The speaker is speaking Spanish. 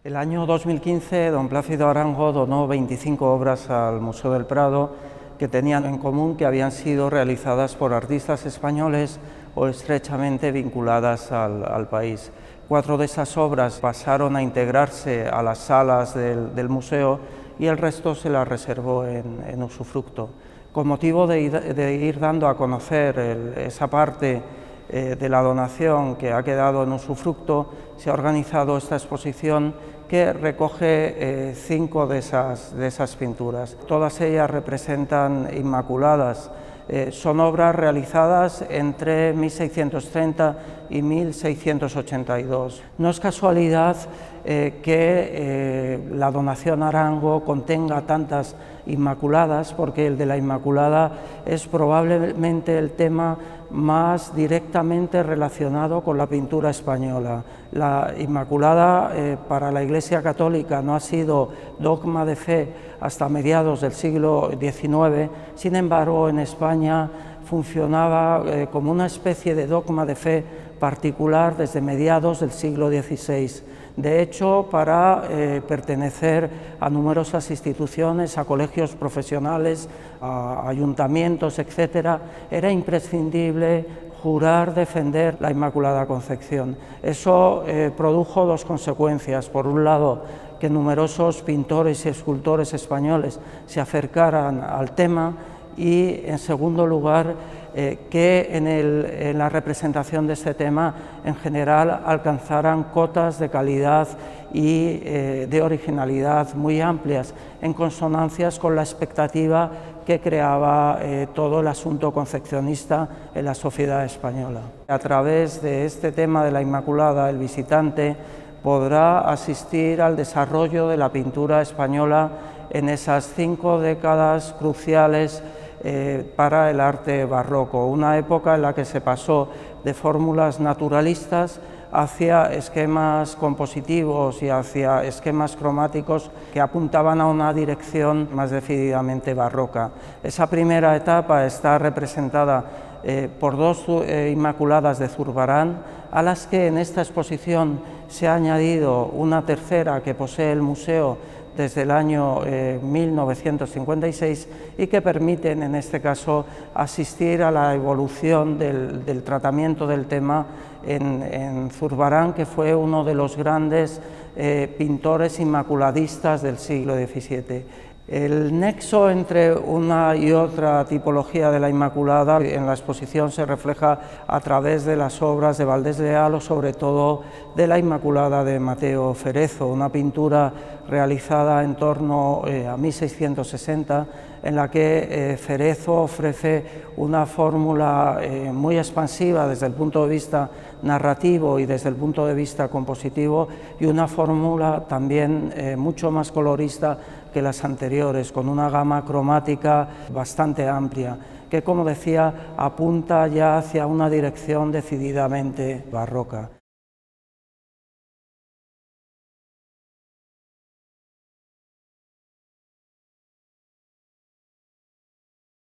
El año 2015, don Plácido Arango donó 25 obras al Museo del Prado que tenían en común que habían sido realizadas por artistas españoles o estrechamente vinculadas al país. 4 de esas obras pasaron a integrarse a las salas del museo y el resto se las reservó en usufructo. Con motivo de ir dando a conocer esa parte de la donación que ha quedado en usufructo, se ha organizado esta exposición que recoge 5 de esas pinturas. Todas ellas representan Inmaculadas. Son obras realizadas entre 1630 y 1682. No es casualidad que la donación Arango contenga tantas Inmaculadas, porque el de la Inmaculada es probablemente el tema más directamente relacionado con la pintura española. La Inmaculada para la Iglesia Católica no ha sido dogma de fe hasta mediados del siglo XIX, sin embargo en España funcionaba como una especie de dogma de fe particular desde mediados del siglo XVI. De hecho, para pertenecer a numerosas instituciones, a colegios profesionales, a ayuntamientos, etc., era imprescindible jurar defender la Inmaculada Concepción. Eso produjo 2 consecuencias. Por un lado, que numerosos pintores y escultores españoles se acercaran al tema, y en segundo lugar que en la representación de este tema en general alcanzaran cotas de calidad y de originalidad muy amplias, en consonancias con la expectativa que creaba todo el asunto concepcionista en la sociedad española. A través de este tema de la Inmaculada, el visitante podrá asistir al desarrollo de la pintura española en esas 5 décadas cruciales para el arte barroco, una época en la que se pasó de fórmulas naturalistas hacia esquemas compositivos y hacia esquemas cromáticos que apuntaban a una dirección más decididamente barroca. Esa primera etapa está representada por 2 Inmaculadas de Zurbarán, a las que en esta exposición se ha añadido una tercera que posee el museo desde el año 1956 y que permiten en este caso asistir a la evolución del tratamiento del tema en Zurbarán, que fue uno de los grandes pintores inmaculadistas del siglo XVII. El nexo entre una y otra tipología de la Inmaculada en la exposición se refleja a través de las obras de Valdés Leal o sobre todo de la Inmaculada de Mateo Ferezo, una pintura realizada en torno a 1660, en la que Ferezo ofrece una fórmula muy expansiva desde el punto de vista narrativo y desde el punto de vista compositivo, y una fórmula también mucho más colorista que las anteriores, con una gama cromática bastante amplia, que, como decía, apunta ya hacia una dirección decididamente barroca.